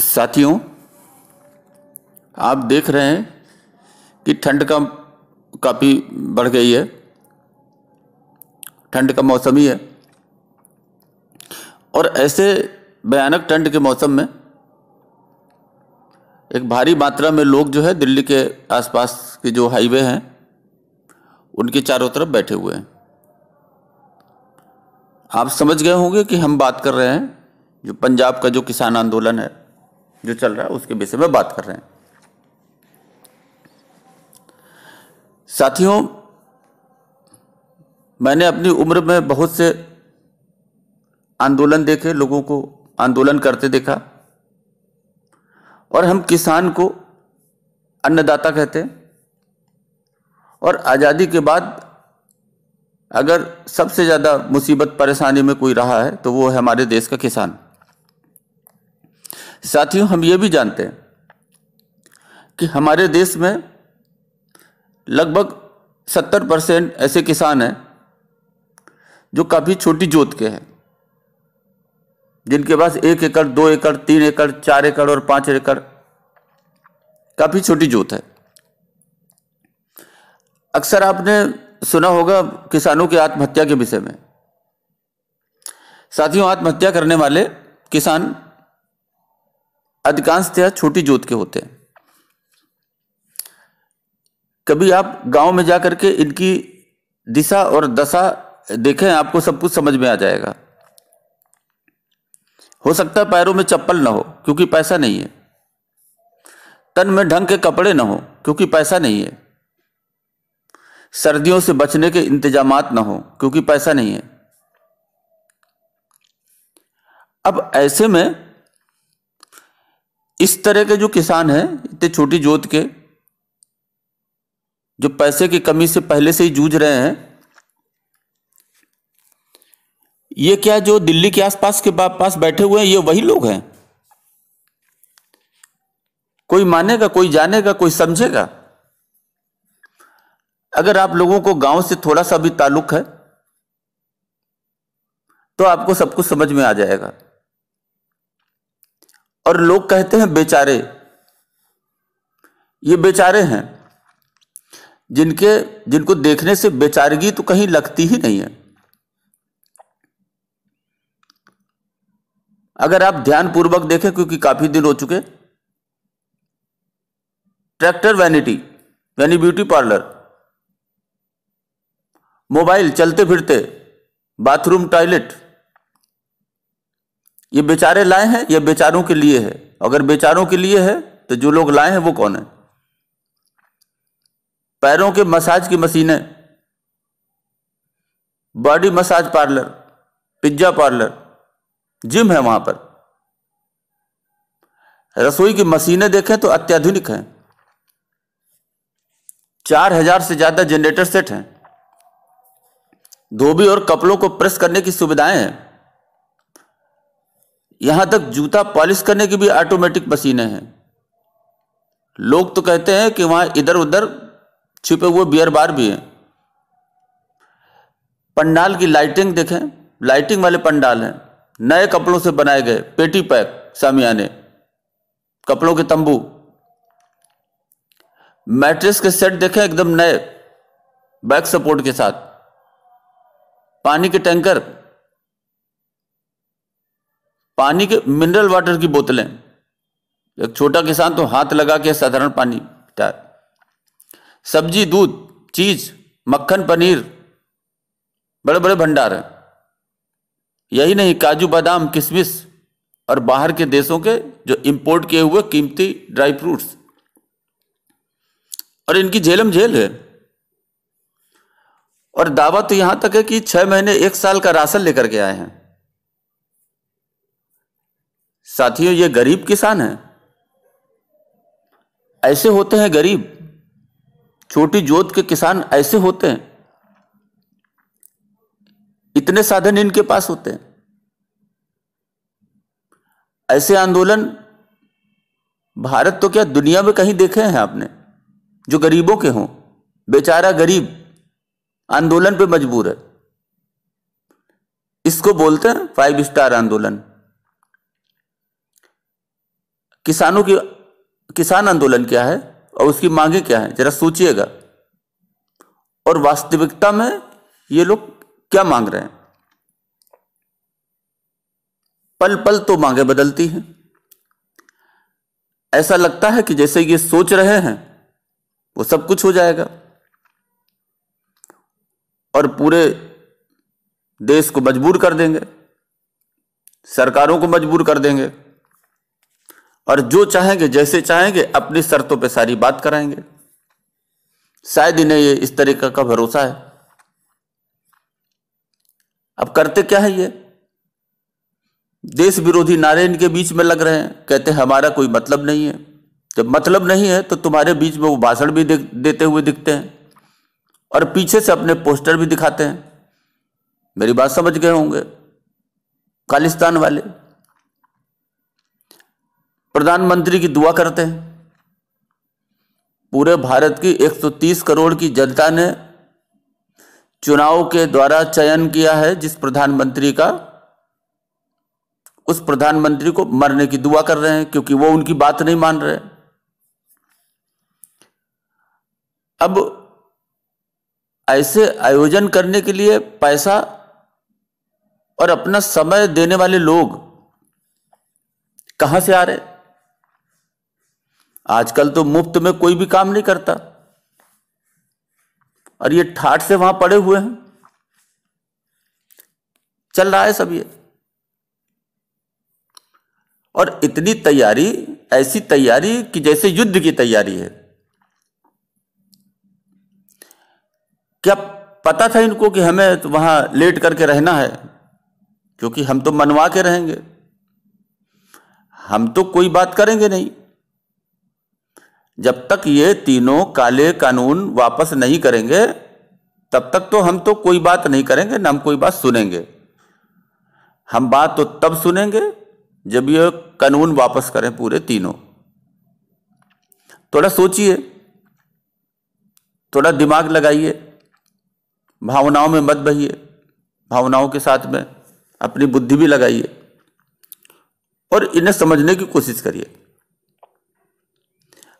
साथियों, आप देख रहे हैं कि ठंड का काफ़ी बढ़ गई है। ठंड का मौसम ही है और ऐसे भयानक ठंड के मौसम में एक भारी मात्रा में लोग जो है दिल्ली के आसपास के जो हाईवे हैं उनके चारों तरफ बैठे हुए हैं। आप समझ गए होंगे कि हम बात कर रहे हैं जो पंजाब का जो किसान आंदोलन है जो चल रहा है उसके विषय में बात कर रहे हैं। साथियों, मैंने अपनी उम्र में बहुत से आंदोलन देखे, लोगों को आंदोलन करते देखा और हम किसान को अन्नदाता कहते हैं। और आज़ादी के बाद अगर सबसे ज़्यादा मुसीबत परेशानी में कोई रहा है तो वो है हमारे देश का किसान। साथियों, हम ये भी जानते हैं कि हमारे देश में लगभग 70% ऐसे किसान हैं जो काफ़ी छोटी जोत के हैं, जिनके पास 1 एकड़, 2 एकड़, 3 एकड़, 4 एकड़ और 5 एकड़, काफ़ी छोटी जोत है। अक्सर आपने सुना होगा किसानों की आत्महत्या के विषय में। साथियों, आत्महत्या करने वाले किसान अधिकांशतः छोटी जोत के होते हैं। कभी आप गांव में जाकर के इनकी दिशा और दशा देखें, आपको सब कुछ समझ में आ जाएगा। हो सकता है पैरों में चप्पल ना हो क्योंकि पैसा नहीं है, तन में ढंग के कपड़े ना हो क्योंकि पैसा नहीं है, सर्दियों से बचने के इंतजामात ना हो क्योंकि पैसा नहीं है। अब ऐसे में इस तरह के जो किसान हैं, इतने छोटी जोत के, जो पैसे की कमी से पहले से ही जूझ रहे हैं, ये क्या जो दिल्ली के आसपास के पास बैठे हुए हैं ये वही लोग हैं? कोई मानेगा, कोई जानेगा, कोई समझेगा? अगर आप लोगों को गांव से थोड़ा सा भी ताल्लुक है तो आपको सब कुछ समझ में आ जाएगा। और लोग कहते हैं बेचारे। ये बेचारे हैं जिनको देखने से बेचारगी तो कहीं लगती ही नहीं है। अगर आप ध्यानपूर्वक देखें, क्योंकि काफी दिन हो चुके, ट्रैक्टर वैनिटी यानी ब्यूटी पार्लर, मोबाइल चलते फिरते, बाथरूम, टॉयलेट, ये बेचारे लाए हैं, ये बेचारों के लिए है। अगर बेचारों के लिए है तो जो लोग लाए हैं वो कौन है? पैरों के मसाज की मशीनें, body massage parlour, pizza parlour, gym है वहां पर। रसोई की मशीनें देखें तो अत्याधुनिक हैं। 4000 से ज्यादा जनरेटर सेट हैं। धोबी और कपड़ों को प्रेस करने की सुविधाएं हैं। यहां तक जूता पॉलिश करने की भी ऑटोमेटिक मशीनें हैं। लोग तो कहते हैं कि वहां इधर उधर छिपे हुए बियर बार भी हैं। पंडाल की लाइटिंग देखें, लाइटिंग वाले पंडाल हैं, नए कपड़ों से बनाए गए, पेटी पैक सामियाने, कपड़ों के तंबू, मैट्रेस के सेट देखें एकदम नए, बैक सपोर्ट के साथ, पानी के टैंकर, पानी के मिनरल वाटर की बोतलें। एक छोटा किसान तो हाथ लगा के साधारण पानी पीता है। सब्जी, दूध, चीज, मक्खन, पनीर, बड़े बड़े भंडार हैं। यही नहीं, काजू, बादाम, किशमिश और बाहर के देशों के जो इंपोर्ट किए हुए कीमती ड्राई फ्रूट्स, और इनकी झेलम झेल है। और दावा तो यहां तक है कि 6 महीने 1 साल का राशन लेकर के आए हैं। साथियों, ये गरीब किसान हैं। ऐसे होते हैं गरीब, छोटी जोत के किसान ऐसे होते हैं। इतने साधन इनके पास होते हैं। ऐसे आंदोलन भारत तो क्या दुनिया में कहीं देखे हैं आपने जो गरीबों के हों? बेचारा गरीब आंदोलन पे मजबूर है। इसको बोलते हैं 5 स्टार आंदोलन। किसान आंदोलन क्या है और उसकी मांगे क्या है, जरा सोचिएगा। और वास्तविकता में ये लोग क्या मांग रहे हैं। पल पल तो मांगे बदलती हैं। ऐसा लगता है कि जैसे ये सोच रहे हैं वो सब कुछ हो जाएगा और पूरे देश को मजबूर कर देंगे, सरकारों को मजबूर कर देंगे और जो चाहेंगे जैसे चाहेंगे अपनी शर्तों पे सारी बात कराएंगे। शायद इन्हें ये इस तरीके का भरोसा है। अब करते क्या है, ये देश विरोधी नारे इनके बीच में लग रहे हैं। कहते हैं हमारा कोई मतलब नहीं है। जब मतलब नहीं है तो तुम्हारे बीच में वो भाषण भी देते हुए दिखते हैं और पीछे से अपने पोस्टर भी दिखाते हैं। मेरी बात समझ गए होंगे खालिस्तान वाले। प्रधानमंत्री की दुआ करते हैं। पूरे भारत की 130 करोड़ की जनता ने चुनाव के द्वारा चयन किया है जिस प्रधानमंत्री का, उस प्रधानमंत्री को मरने की दुआ कर रहे हैं क्योंकि वो उनकी बात नहीं मान रहे। अब ऐसे आयोजन करने के लिए पैसा और अपना समय देने वाले लोग कहां से आ रहे? आजकल तो मुफ्त में कोई भी काम नहीं करता और ये ठाठ से वहां पड़े हुए हैं। चल रहा है सब ये। और इतनी तैयारी, ऐसी तैयारी कि जैसे युद्ध की तैयारी है। क्या पता था इनको कि हमें तो वहां लेट करके रहना है, क्योंकि हम तो मनवा के रहेंगे, हम तो कोई बात करेंगे नहीं। जब तक ये तीनों काले कानून वापस नहीं करेंगे तब तक तो हम तो कोई बात नहीं करेंगे, ना हम कोई बात सुनेंगे। हम बात तो तब सुनेंगे जब ये कानून वापस करें पूरे तीनों। थोड़ा सोचिए, थोड़ा दिमाग लगाइए, भावनाओं में मत बहिए, भावनाओं के साथ में अपनी बुद्धि भी लगाइए और इन्हें समझने की कोशिश करिए।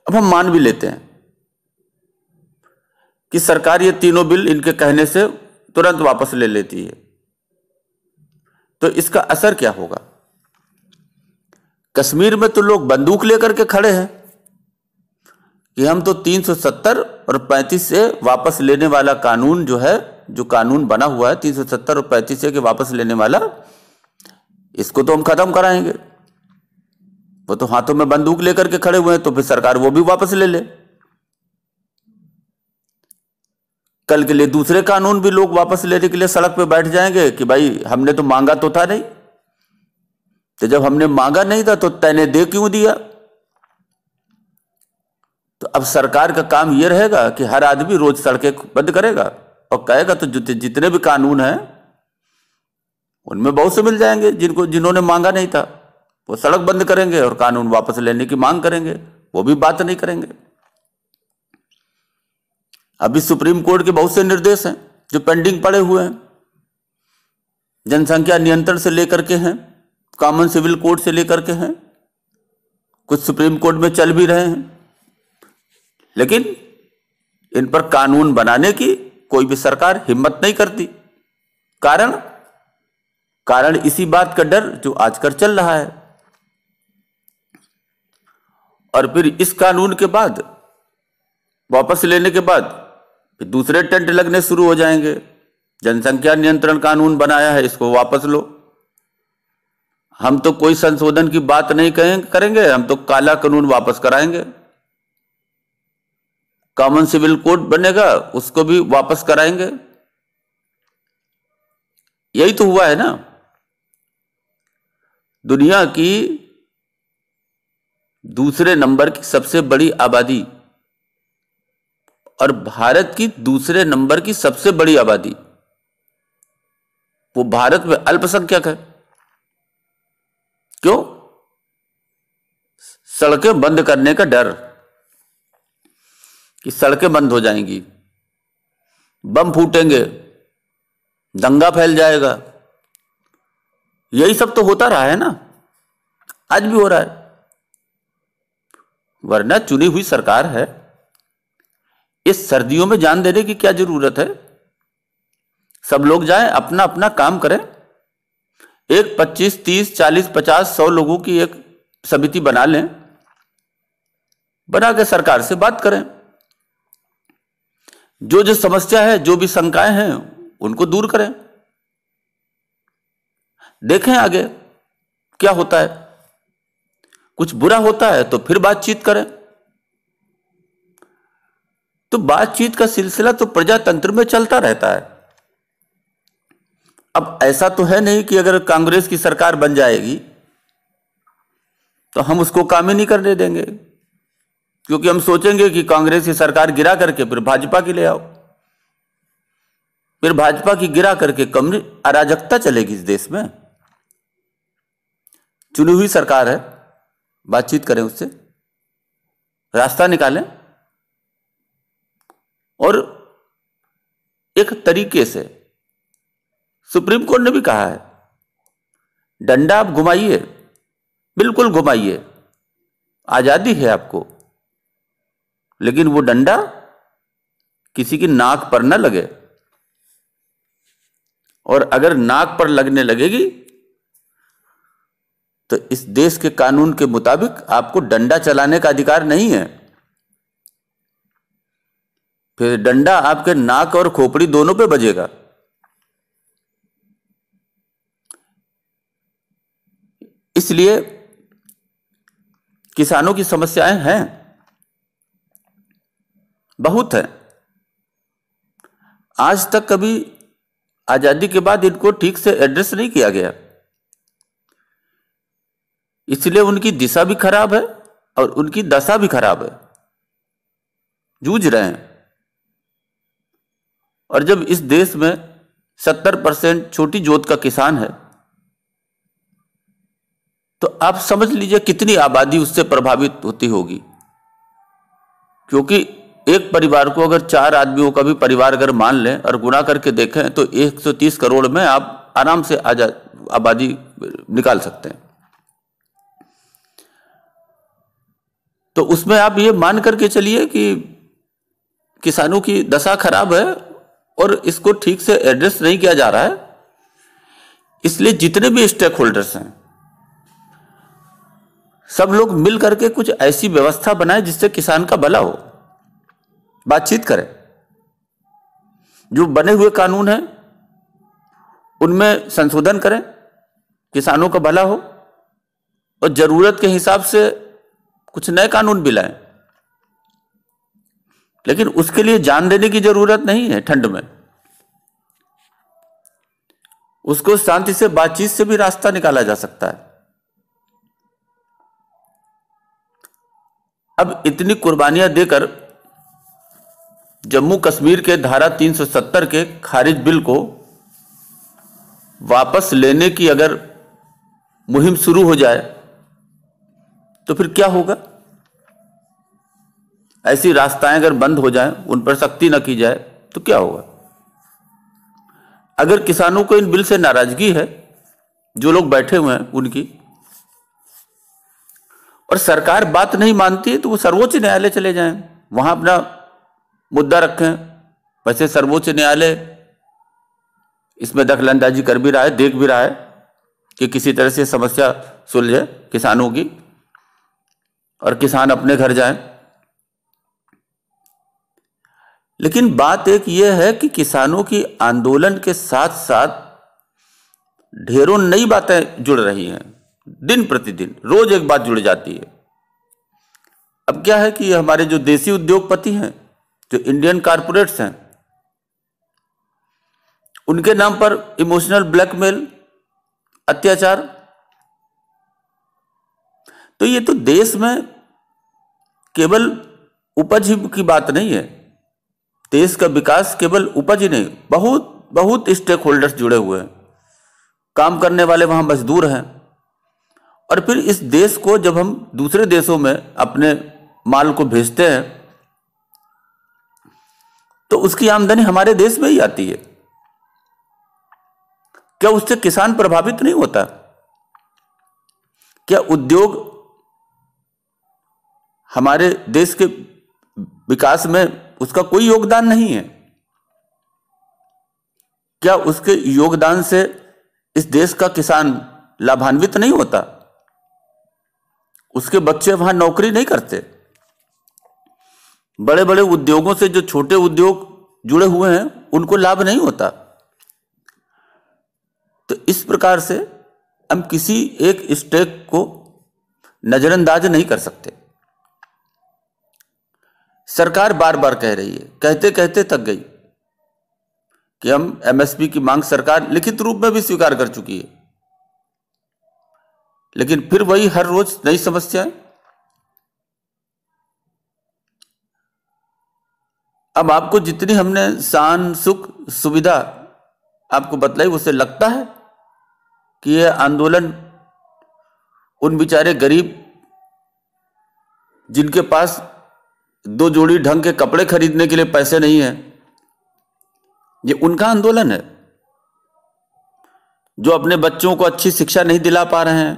अब हम मान भी लेते हैं कि सरकार ये तीनों बिल इनके कहने से तुरंत वापस ले लेती है, तो इसका असर क्या होगा? कश्मीर में तो लोग बंदूक लेकर के खड़े हैं कि हम तो 370 और 35 से वापस लेने वाला कानून जो है, जो कानून बना हुआ है 370 और 35 से के वापस लेने वाला, इसको तो हम खत्म कराएंगे। वो तो हाथों में बंदूक लेकर के खड़े हुए हैं, तो फिर सरकार वो भी वापस ले ले। कल के लिए दूसरे कानून भी लोग वापस लेने के लिए सड़क पे बैठ जाएंगे कि भाई हमने तो मांगा तो था नहीं, तो जब हमने मांगा नहीं था तो तैने दे क्यों दिया? तो अब सरकार का काम यह रहेगा कि हर आदमी रोज सड़कें बंद करेगा और कहेगा तो जितने भी कानून हैं उनमें बहुत से मिल जाएंगे जिन्होंने मांगा नहीं था, वो सड़क बंद करेंगे और कानून वापस लेने की मांग करेंगे, वो भी बात नहीं करेंगे। अभी सुप्रीम कोर्ट के बहुत से निर्देश हैं जो पेंडिंग पड़े हुए हैं, जनसंख्या नियंत्रण से लेकर के हैं, कॉमन सिविल कोड से लेकर के हैं, कुछ सुप्रीम कोर्ट में चल भी रहे हैं, लेकिन इन पर कानून बनाने की कोई भी सरकार हिम्मत नहीं करती। कारण इसी बात का डर जो आजकल चल रहा है। और फिर इस कानून के बाद वापस लेने के बाद फिर दूसरे टेंट लगने शुरू हो जाएंगे। जनसंख्या नियंत्रण कानून बनाया है, इसको वापस लो। हम तो कोई संशोधन की बात नहीं करेंगे, हम तो काला कानून वापस कराएंगे। कॉमन सिविल कोड बनेगा, उसको भी वापस कराएंगे। यही तो हुआ है ना। दुनिया की दूसरे नंबर की सबसे बड़ी आबादी और भारत की दूसरे नंबर की सबसे बड़ी आबादी, वो भारत में अल्पसंख्यक है। क्यों? सड़कें बंद करने का डर कि सड़कें बंद हो जाएंगी, बम फूटेंगे, दंगा फैल जाएगा। यही सब तो होता रहा है ना, आज भी हो रहा है। वरना चुनी हुई सरकार है, इस सर्दियों में जान देने की क्या जरूरत है। सब लोग जाएं, अपना अपना काम करें। एक 25, 30, 40, 50, 100 लोगों की एक समिति बना लें, बना के सरकार से बात करें। जो जो समस्या है, जो भी शंकाएं हैं, उनको दूर करें। देखें आगे क्या होता है। कुछ बुरा होता है तो फिर बातचीत करें। तो बातचीत का सिलसिला तो प्रजातंत्र में चलता रहता है। अब ऐसा तो है नहीं कि अगर कांग्रेस की सरकार बन जाएगी तो हम उसको काम ही नहीं करने देंगे, क्योंकि हम सोचेंगे कि कांग्रेस की सरकार गिरा करके फिर भाजपा की ले आओ, फिर भाजपा की गिरा करके कम्युनिस्ट अराजकता चलेगी इस देश में। चुनी हुई सरकार है, बातचीत करें उससे, रास्ता निकालें और एक तरीके से, सुप्रीम कोर्ट ने भी कहा है, डंडा आप घुमाइए, बिल्कुल घुमाइए, आजादी है आपको, लेकिन वो डंडा किसी की नाक पर न लगे। और अगर नाक पर लगने लगेगी तो इस देश के कानून के मुताबिक आपको डंडा चलाने का अधिकार नहीं है। फिर डंडा आपके नाक और खोपड़ी दोनों पे बजेगा। इसलिए किसानों की समस्याएं हैं, बहुत है। आज तक कभी आजादी के बाद इनको ठीक से एड्रेस नहीं किया गया, इसलिए उनकी दिशा भी खराब है और उनकी दशा भी खराब है, जूझ रहे हैं। और जब इस देश में 70% छोटी जोत का किसान है तो आप समझ लीजिए कितनी आबादी उससे प्रभावित होती होगी। क्योंकि एक परिवार को अगर 4 आदमियों का भी परिवार अगर मान लें और गुणा करके देखें तो 130 करोड़ में आप आराम से आबादी निकाल सकते हैं। तो उसमें आप ये मान करके चलिए कि किसानों की दशा खराब है और इसको ठीक से एड्रेस नहीं किया जा रहा है। इसलिए जितने भी स्टेक होल्डर्स हैं, सब लोग मिल करके कुछ ऐसी व्यवस्था बनाएं जिससे किसान का भला हो। बातचीत करें, जो बने हुए कानून हैं उनमें संशोधन करें, किसानों का भला हो, और जरूरत के हिसाब से कुछ नए कानून भी लाएं। लेकिन उसके लिए जान देने की जरूरत नहीं है ठंड में। उसको शांति से बातचीत से भी रास्ता निकाला जा सकता है। अब इतनी कुर्बानियां देकर जम्मू कश्मीर के धारा 370 के खारिज बिल को वापस लेने की अगर मुहिम शुरू हो जाए तो फिर क्या होगा। ऐसी रास्ताएं अगर बंद हो जाएं, उन पर सख्ती न की जाए तो क्या होगा। अगर किसानों को इन बिल से नाराजगी है, जो लोग बैठे हुए हैं उनकी, और सरकार बात नहीं मानती है तो वो सर्वोच्च न्यायालय चले जाएं, वहां अपना मुद्दा रखें। वैसे सर्वोच्च न्यायालय इसमें दखलंदाजी कर भी रहा है, देख भी रहा है कि किसी तरह से समस्या सुलझे किसानों की और किसान अपने घर जाएं। लेकिन बात एक यह है कि किसानों की आंदोलन के साथ साथ ढेरों नई बातें जुड़ रही हैं, दिन प्रतिदिन रोज एक बात जुड़ जाती है। अब क्या है कि हमारे जो देसी उद्योगपति हैं, जो इंडियन कारपोरेट्स हैं, उनके नाम पर इमोशनल ब्लैकमेल, अत्याचार। तो ये तो देश में केवल उपज की बात नहीं है। देश का विकास केवल उपज ही नहीं, बहुत बहुत स्टेक होल्डर्स जुड़े हुए हैं, काम करने वाले वहां मजदूर हैं। और फिर इस देश को जब हम दूसरे देशों में अपने माल को भेजते हैं तो उसकी आमदनी हमारे देश में ही आती है। क्या उससे किसान प्रभावित नहीं होता? क्या उद्योग हमारे देश के विकास में उसका कोई योगदान नहीं है? क्या उसके योगदान से इस देश का किसान लाभान्वित नहीं होता? उसके बच्चे वहां नौकरी नहीं करते? बड़े बड़े उद्योगों से जो छोटे उद्योग जुड़े हुए हैं उनको लाभ नहीं होता? तो इस प्रकार से हम किसी एक स्टेक को नजरअंदाज नहीं कर सकते। सरकार बार बार कह रही है, कहते कहते थक गई कि हम एमएसपी की मांग सरकार लिखित रूप में भी स्वीकार कर चुकी है, लेकिन फिर वही हर रोज नई समस्याएं। अब आपको जितनी हमने शान सुख सुविधा आपको बतलाई, उससे लगता है कि यह आंदोलन उन बेचारे गरीब जिनके पास 2 जोड़ी ढंग के कपड़े खरीदने के लिए पैसे नहीं है, ये उनका आंदोलन है? जो अपने बच्चों को अच्छी शिक्षा नहीं दिला पा रहे हैं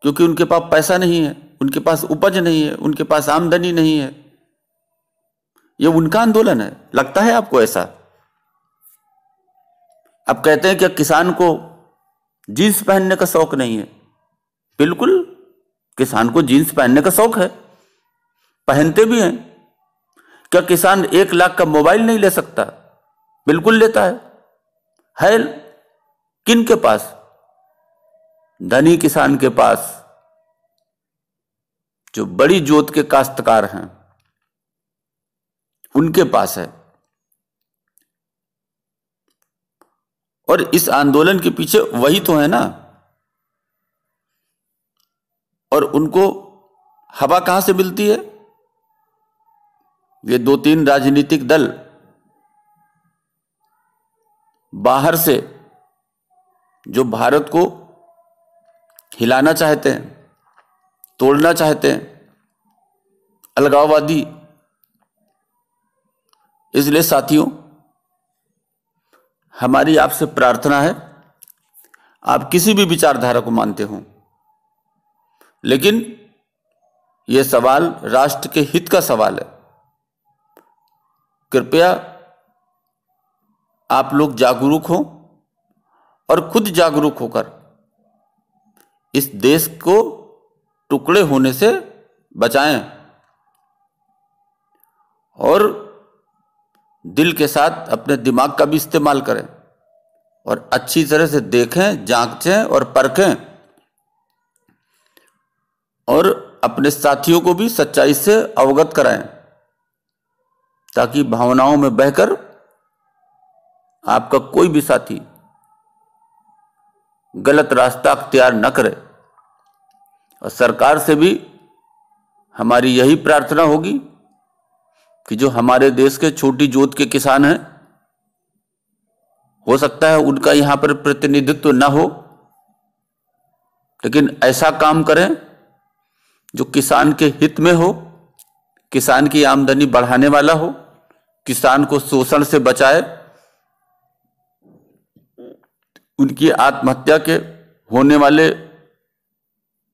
क्योंकि उनके पास पैसा नहीं है, उनके पास उपज नहीं है, उनके पास आमदनी नहीं है, ये उनका आंदोलन है? लगता है आपको ऐसा? अब कहते हैं कि किसान को जींस पहनने का शौक नहीं है। बिल्कुल, किसान को जींस पहनने का शौक है, पहनते भी हैं। क्या किसान 1 लाख का मोबाइल नहीं ले सकता? बिल्कुल लेता है किन के पास? धनी किसान के पास, जो बड़ी जोत के काश्तकार हैं उनके पास है। और इस आंदोलन के पीछे वही तो है ना। और उनको हवा कहां से मिलती है? ये 2-3 राजनीतिक दल बाहर से जो भारत को हिलाना चाहते हैं, तोड़ना चाहते हैं, अलगाववादी। इसलिए साथियों, हमारी आपसे प्रार्थना है, आप किसी भी विचारधारा को मानते हो, लेकिन यह सवाल राष्ट्र के हित का सवाल है। कृपया आप लोग जागरूक हो और खुद जागरूक होकर इस देश को टुकड़े होने से बचाएं और दिल के साथ अपने दिमाग का भी इस्तेमाल करें और अच्छी तरह से देखें, जांचें और परखें और अपने साथियों को भी सच्चाई से अवगत कराएं, ताकि भावनाओं में बहकर आपका कोई भी साथी गलत रास्ता अख्तियार न करे। और सरकार से भी हमारी यही प्रार्थना होगी कि जो हमारे देश के छोटी जोत के किसान हैं, हो सकता है उनका यहां पर प्रतिनिधित्व न हो, लेकिन ऐसा काम करें जो किसान के हित में हो, किसान की आमदनी बढ़ाने वाला हो, किसान को शोषण से बचाए, उनकी आत्महत्या के होने वाले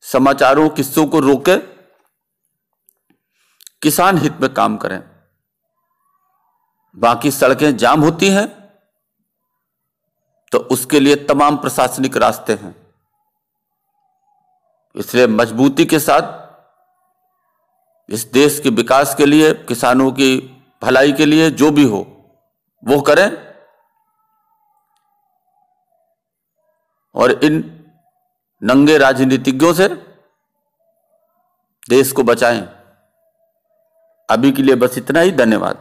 समाचारों, किस्सों को रोके, किसान हित में काम करें। बाकी सड़कें जाम होती हैं तो उसके लिए तमाम प्रशासनिक रास्ते हैं। इसलिए मजबूती के साथ इस देश के विकास के लिए, किसानों की भलाई के लिए जो भी हो वो करें और इन नंगे राजनीतिज्ञों से देश को बचाएं। अभी के लिए बस इतना ही। धन्यवाद।